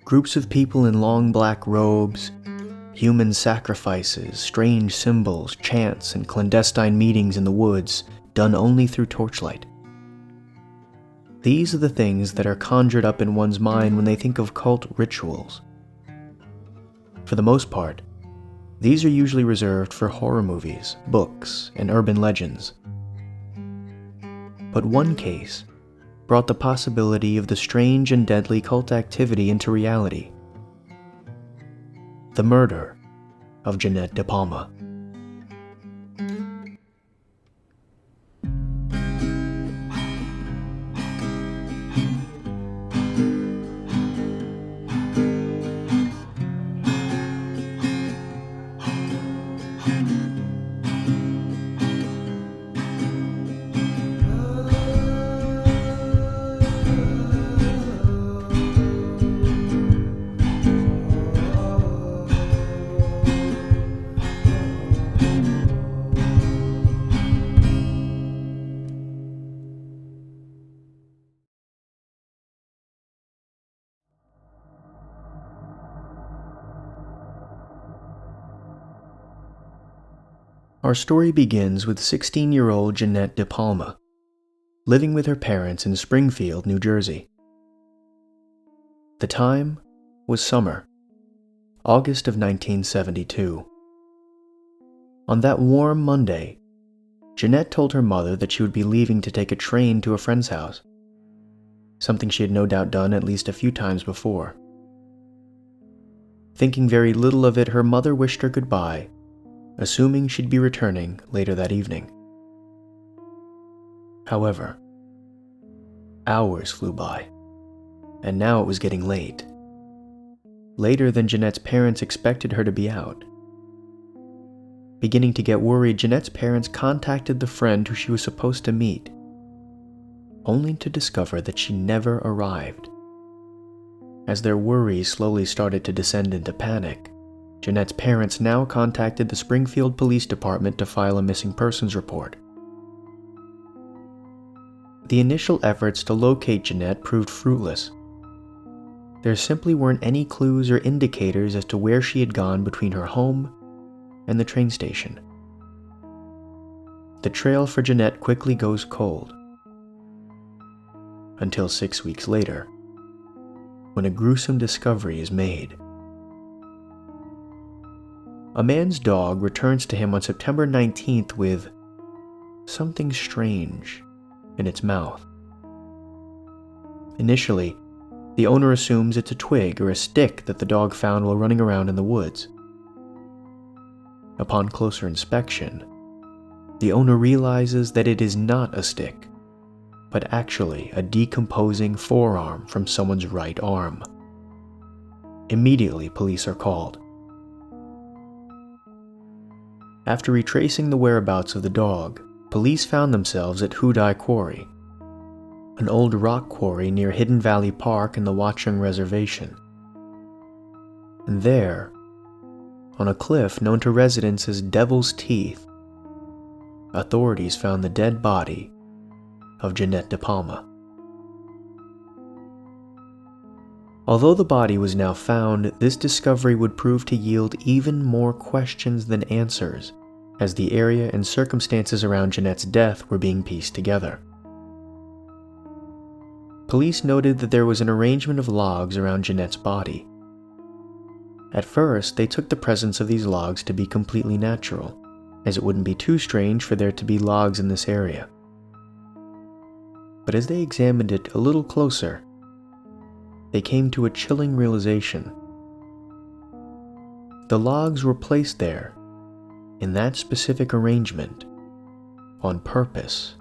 Groups of people in long black robes, human sacrifices, strange symbols, chants, and clandestine meetings in the woods, done only through torchlight. These are the things that are conjured up in one's mind when they think of cult rituals. For the most part, these are usually reserved for horror movies, books, and urban legends. But one case brought the possibility of the strange and deadly cult activity into reality. The murder of Jeanette DePalma. Our story begins with 16-year-old Jeanette DePalma, living with her parents in Springfield, New Jersey. The time was summer, August of 1972. On that warm Monday, Jeanette told her mother that she would be leaving to take a train to a friend's house, something she had no doubt done at least a few times before. Thinking very little of it, her mother wished her goodbye, assuming she'd be returning later that evening. However, hours flew by, and now it was getting late. Later than Jeanette's parents expected her to be out. Beginning to get worried, Jeanette's parents contacted the friend who she was supposed to meet, only to discover that she never arrived. As their worries slowly started to descend into panic, Jeanette's parents now contacted the Springfield Police Department to file a missing persons report. The initial efforts to locate Jeanette proved fruitless. There simply weren't any clues or indicators as to where she had gone between her home and the train station. The trail for Jeanette quickly goes cold, until 6 weeks later, when a gruesome discovery is made. A man's dog returns to him on September 19th with something strange in its mouth. Initially, the owner assumes it's a twig or a stick that the dog found while running around in the woods. Upon closer inspection, the owner realizes that it is not a stick, but actually a decomposing forearm from someone's right arm. Immediately, police are called. After retracing the whereabouts of the dog, police found themselves at Hudai Quarry, an old rock quarry near Hidden Valley Park in the Watchung Reservation. And there, on a cliff known to residents as Devil's Teeth, authorities found the dead body of Jeanette DePalma. Although the body was now found, this discovery would prove to yield even more questions than answers, as the area and circumstances around Jeanette's death were being pieced together. Police noted that there was an arrangement of logs around Jeanette's body. At first, they took the presence of these logs to be completely natural, as it wouldn't be too strange for there to be logs in this area. But as they examined it a little closer, they came to a chilling realization. The logs were placed there, in that specific arrangement, on purpose,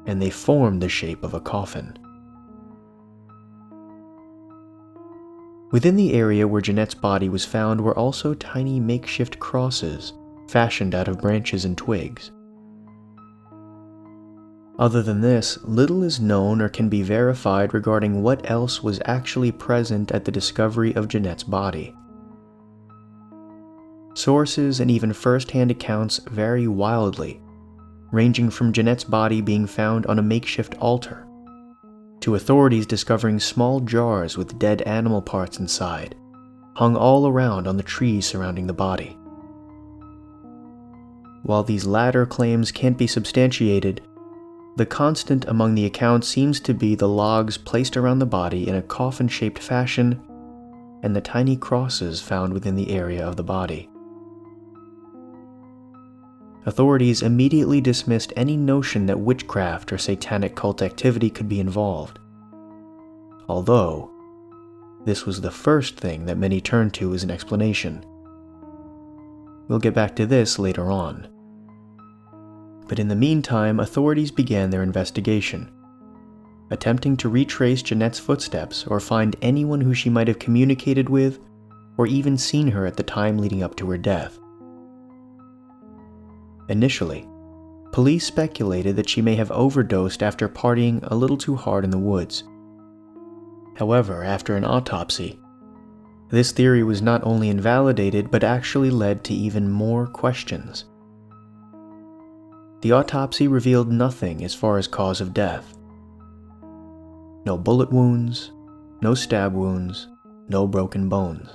and they formed the shape of a coffin. Within the area where Jeanette's body was found were also tiny makeshift crosses fashioned out of branches and twigs. Other than this, little is known or can be verified regarding what else was actually present at the discovery of Jeanette's body. Sources and even first-hand accounts vary wildly, ranging from Jeanette's body being found on a makeshift altar, to authorities discovering small jars with dead animal parts inside, hung all around on the trees surrounding the body. While these latter claims can't be substantiated, the constant among the accounts seems to be the logs placed around the body in a coffin-shaped fashion and the tiny crosses found within the area of the body. Authorities immediately dismissed any notion that witchcraft or satanic cult activity could be involved, although this was the first thing that many turned to as an explanation. We'll get back to this later on. But in the meantime, authorities began their investigation, attempting to retrace Jeanette's footsteps or find anyone who she might have communicated with or even seen her at the time leading up to her death. Initially, police speculated that she may have overdosed after partying a little too hard in the woods. However, after an autopsy, this theory was not only invalidated but actually led to even more questions. The autopsy revealed nothing as far as cause of death. No bullet wounds, no stab wounds, no broken bones.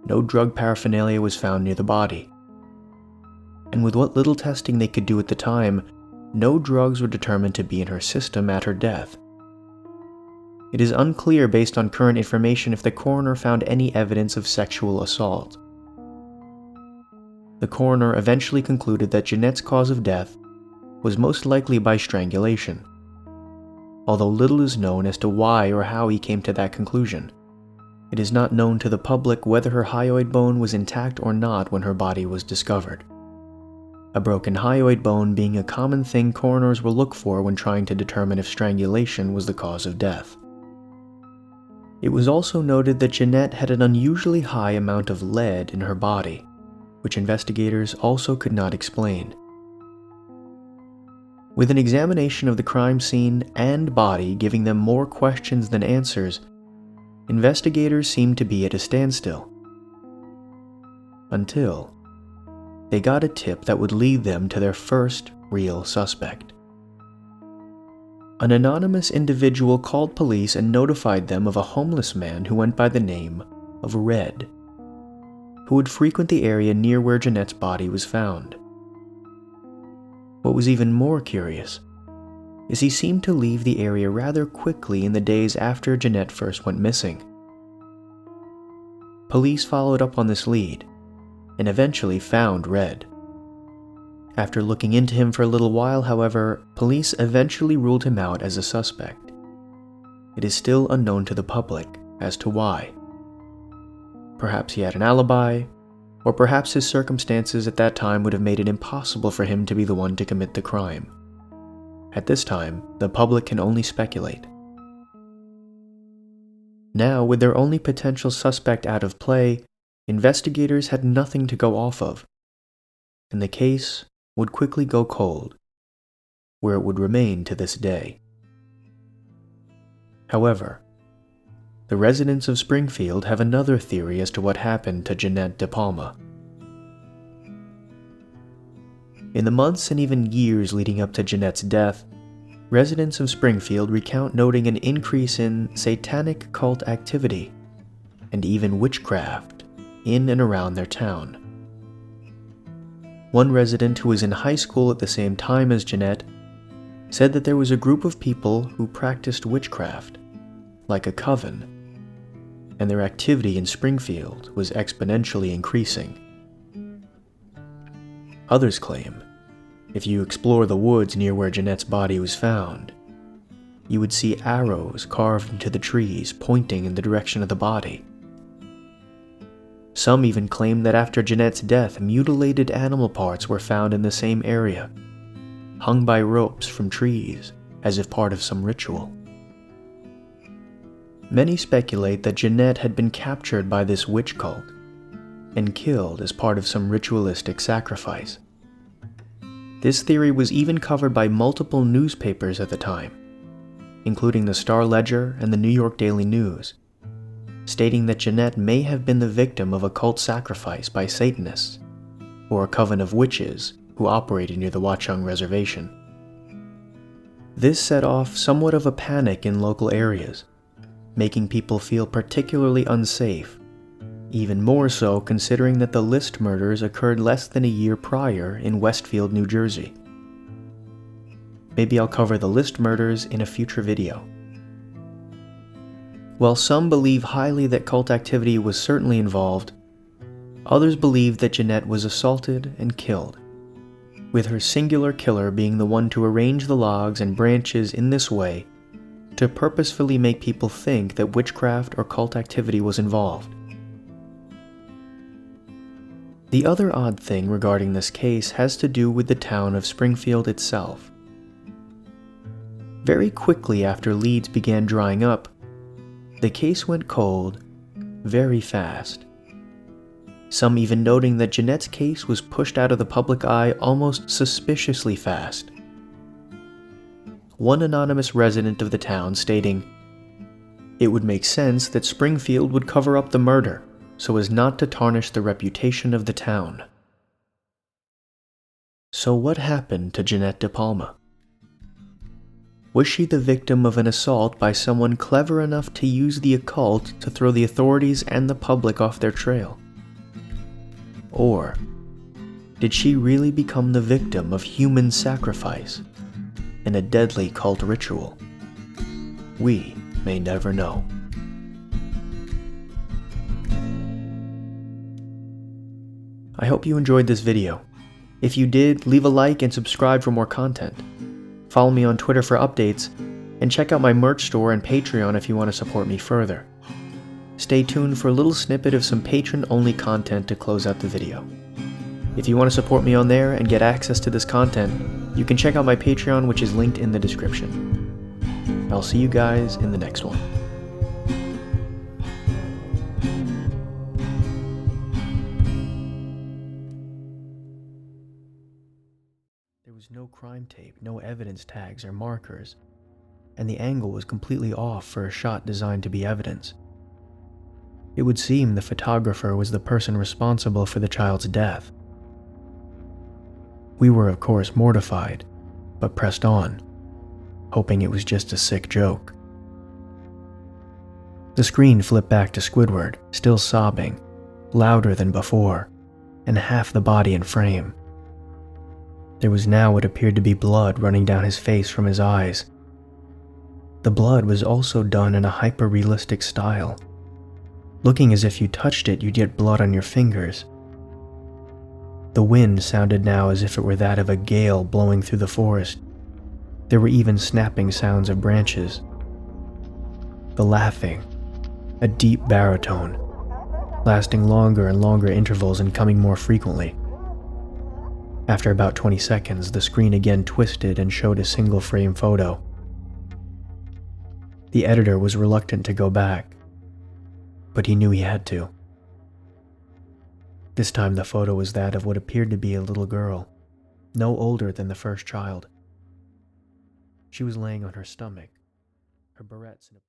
No drug paraphernalia was found near the body. And with what little testing they could do at the time, no drugs were determined to be in her system at her death. It is unclear based on current information if the coroner found any evidence of sexual assault. The coroner eventually concluded that Jeanette's cause of death was most likely by strangulation, although little is known as to why or how he came to that conclusion. It is not known to the public whether her hyoid bone was intact or not when her body was discovered. A broken hyoid bone being a common thing coroners will look for when trying to determine if strangulation was the cause of death. It was also noted that Jeanette had an unusually high amount of lead in her body, which investigators also could not explain. With an examination of the crime scene and body giving them more questions than answers, investigators seemed to be at a standstill. Until they got a tip that would lead them to their first real suspect. An anonymous individual called police and notified them of a homeless man who went by the name of Red, who would frequent the area near where Jeanette's body was found. What was even more curious is he seemed to leave the area rather quickly in the days after Jeanette first went missing. Police followed up on this lead and eventually found Red. After looking into him for a little while, however, police eventually ruled him out as a suspect. It is still unknown to the public as to why. Perhaps he had an alibi, or perhaps his circumstances at that time would have made it impossible for him to be the one to commit the crime. At this time, the public can only speculate. Now, with their only potential suspect out of play, investigators had nothing to go off of, and the case would quickly go cold, where it would remain to this day. However, the residents of Springfield have another theory as to what happened to Jeanette DePalma. In the months and even years leading up to Jeanette's death, residents of Springfield recount noting an increase in satanic cult activity and even witchcraft in and around their town. One resident who was in high school at the same time as Jeanette said that there was a group of people who practiced witchcraft, like a coven, and their activity in Springfield was exponentially increasing. Others claim, if you explore the woods near where Jeanette's body was found, you would see arrows carved into the trees pointing in the direction of the body. Some even claim that after Jeanette's death, mutilated animal parts were found in the same area, hung by ropes from trees as if part of some ritual. Many speculate that Jeanette had been captured by this witch cult and killed as part of some ritualistic sacrifice. This theory was even covered by multiple newspapers at the time, including the Star-Ledger and the New York Daily News, stating that Jeanette may have been the victim of a cult sacrifice by Satanists, or a coven of witches who operated near the Watchung Reservation. This set off somewhat of a panic in local areas, making people feel particularly unsafe, even more so considering that the List murders occurred less than a year prior in Westfield, New Jersey. Maybe I'll cover the List murders in a future video. While some believe highly that cult activity was certainly involved, others believe that Jeanette was assaulted and killed, with her singular killer being the one to arrange the logs and branches in this way to purposefully make people think that witchcraft or cult activity was involved. The other odd thing regarding this case has to do with the town of Springfield itself. Very quickly after leads began drying up, the case went cold very fast. Some even noting that Jeanette's case was pushed out of the public eye almost suspiciously fast. One anonymous resident of the town stating, "It would make sense that Springfield would cover up the murder so as not to tarnish the reputation of the town." So what happened to Jeanette DePalma? Was she the victim of an assault by someone clever enough to use the occult to throw the authorities and the public off their trail? Or did she really become the victim of human sacrifice in a deadly cult ritual? We may never know. I hope you enjoyed this video. If you did, leave a like and subscribe for more content. Follow me on Twitter for updates, and check out my merch store and Patreon if you want to support me further. Stay tuned for a little snippet of some Patron-only content to close out the video. If you want to support me on there and get access to this content, you can check out my Patreon, which is linked in the description. I'll see you guys in the next one. There was no crime tape, no evidence tags or markers, and the angle was completely off for a shot designed to be evidence. It would seem the photographer was the person responsible for the child's death. We were of course mortified, but pressed on, hoping it was just a sick joke. The screen flipped back to Squidward, still sobbing, louder than before, and half the body in frame. There was now what appeared to be blood running down his face from his eyes. The blood was also done in a hyper-realistic style, looking as if you touched it you'd get blood on your fingers. The wind sounded now as if it were that of a gale blowing through the forest. There were even snapping sounds of branches. The laughing, a deep baritone, lasting longer and longer intervals and coming more frequently. After about 20 seconds, the screen again twisted and showed a single frame photo. The editor was reluctant to go back, but he knew he had to. This time the photo was that of what appeared to be a little girl, no older than the first child. She was laying on her stomach, her barrettes in a